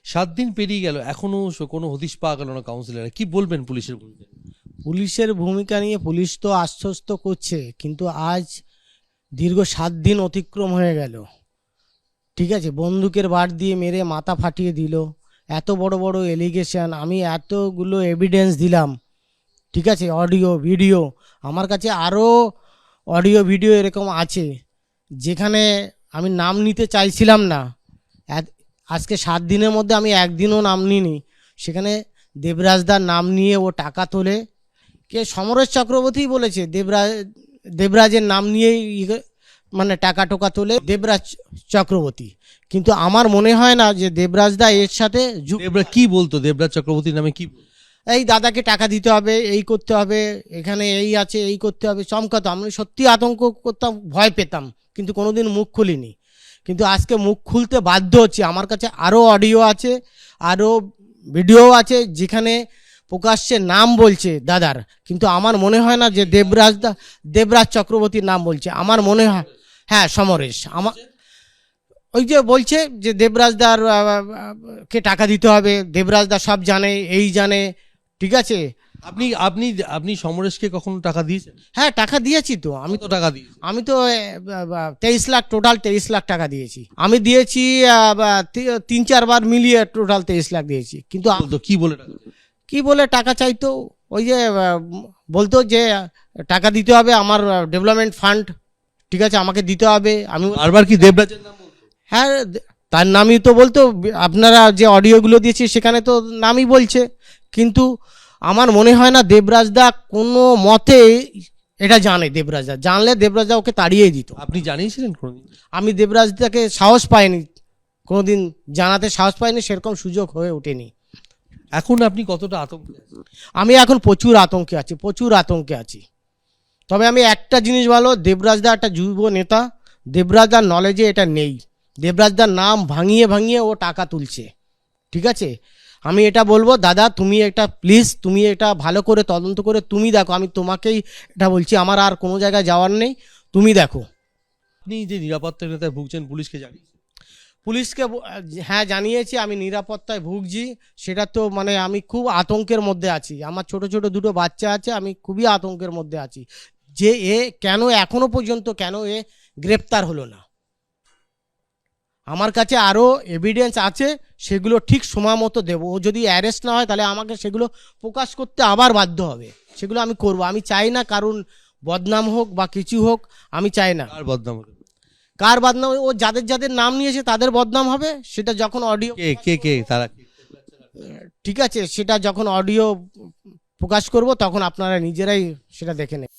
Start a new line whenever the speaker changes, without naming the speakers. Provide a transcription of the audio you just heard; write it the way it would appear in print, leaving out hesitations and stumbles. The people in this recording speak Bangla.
7 দিন পেরিয়ে গেল, এখনো কোনো হদিশ পাওয়া গেল না কাউন্সিলর। কি বলবেন পুলিশের ভূমিকা?
পুলিশের ভূমিকা নিয়ে পুলিশ তো আশ্বস্ত করছে, কিন্তু আজ দীর্ঘ 7 দিন অতিক্রম হয়ে গেল। ঠিক আছে, বন্দুকের বাট দিয়ে মেরে মাথা ফাটিয়ে দিল, এত বড় বড় এলিগেশন, আমি এতগুলো এভিডেন্স দিলাম। ঠিক আছে, অডিও ভিডিও আমার কাছে আরও অডিও ভিডিও এরকম আছে যেখানে আমি নাম নিতে চাইছিলাম না। আজকে 7 দিনের মধ্যে আমি একদিনও নাম নিইনি। সেখানে দেবরাজদার নাম নিয়ে ও টাকা তোলে। কে? সমরেশ চক্রবর্তী বলেছে দেবরাজের নাম নিয়েই মানে টাকা টোকা তোলে দেবরাজ চক্রবর্তী। কিন্তু আমার মনে হয় না যে দেবরাজদা এর সাথে
কি বলতো দেবরাজ চক্রবর্তীর নামে? কি
এই দাদাকে টাকা দিতে হবে, এই করতে হবে, এখানে এই আছে, এই করতে হবে, চমকাতো। আমি সত্যি আতঙ্ক করতাম, ভয় পেতাম, কিন্তু কোনোদিন মুখ খুলিনি। কিন্তু আজকে মুখ খুলতে বাধ্য হচ্ছি। আমার কাছে আরও অডিও আছে, আরও ভিডিও আছে যেখানে প্রকাশ্যে নাম বলছে দাদার, কিন্তু আমার মনে হয় না যে দেবরাজ চক্রবর্তীর নাম বলছে। আমার মনে হয় হ্যাঁ, সমরেশ আমার ওই যে বলছে যে দেবরাজদার কে টাকা দিতে হবে, দেবরাজদা সব জানে, এই জানে। ঠিক আছে,
আপনি আপনি আপনি সমরেশকে কখনো টাকা দিয়েছেন?
হ্যাঁ টাকা দিয়েছি তো।
আমি তো টাকা দিই।
আমি তো 23 লাখ, টোটাল 23 লাখ টাকা দিয়েছি। আমি দিয়েছি 3-4 বার মিলিয়ে টোটাল 23 লাখ দিয়েছি। কিন্তু কি বলে টাকা চাইতো? ওই যে বলতো যে টাকা দিতে হবে, আমার ডেভেলপমেন্ট ফান্ড, ঠিক আছে, আমাকে দিতে হবে। আমি
বারবার কি দেবরাজের নাম বলতো?
হ্যাঁ, তার নামই তো বলতো। আপনারা যে অডিওগুলো দিয়েছি সেখানে তো নামই বলছে। কিন্তু আমার মনে হয় না দেবরাজদা কোনো মতে এটা জানে। দেবরাজদা জানলে দেবরাজদা ওকে তাড়িয়ে দিত।
আপনি জানিয়েছিলেন কোনোদিন?
আমি দেবরাজদাকে সাহস পাইনি, কোনোদিন জানাতে সাহস পাইনি, সেরকম সুযোগ হয়ে ওঠেনি।
এখন আপনি কতটা আতঙ্কে?
আমি এখন প্রচুর আতঙ্কে আছি, প্রচুর আতঙ্কে আছি। তবে আমি একটা জিনিস ভালো, দেবরাজদা একটা যুব নেতা, দেবরাজদার নলেজে এটা নেই। দেবরাজদার নাম ভাঙিয়ে ভাঙিয়ে ও টাকা তুলছে। ঠিক আছে, আমি এটা বলবো, দাদা তুমি এটা প্লিজ, তুমি এটা ভালো করে তদন্ত করে তুমি দেখো। আমি তোমাকেই এটা বলছি, আমার আর কোনো জায়গায় যাওয়ার নেই, তুমি দেখো।
আপনি যে নিরাপত্তার নেতায় ভুগছেন, পুলিশকে জানিয়েছেন?
পুলিশকে হ্যাঁ জানিয়েছি, আমি নিরাপত্তায় ভুগছি। সেটা তো মানে আমি খুব আতঙ্কের মধ্যে আছি। আমার ছোট ছোট দুটো বাচ্চা আছে, আমি খুবই আতঙ্কের মধ্যে আছি যে কেন এখনো পর্যন্ত কেন গ্রেপ্তার হলো না। আমার কাছে আরও এভিডেন্স আছে, সেগুলো ঠিক সময় মতো দেবো। ও যদি অ্যারেস্ট না হয় তাহলে আমাকে সেগুলো প্রকাশ করতে আবার বাধ্য হবে। সেগুলো আমি করব। আমি চাই না কারণ বদনাম হোক বা কিছু হোক, আমি চাই না।
কার বদনাম হবে?
কার বদনাম? ও যাদের যাদের নাম নিয়েছে তাদের বদনাম হবে। সেটা যখন অডিও
কে তারা?
ঠিক আছে, সেটা যখন অডিও প্রকাশ করব তখন আপনারা নিজেরাই সেটা দেখে নেন।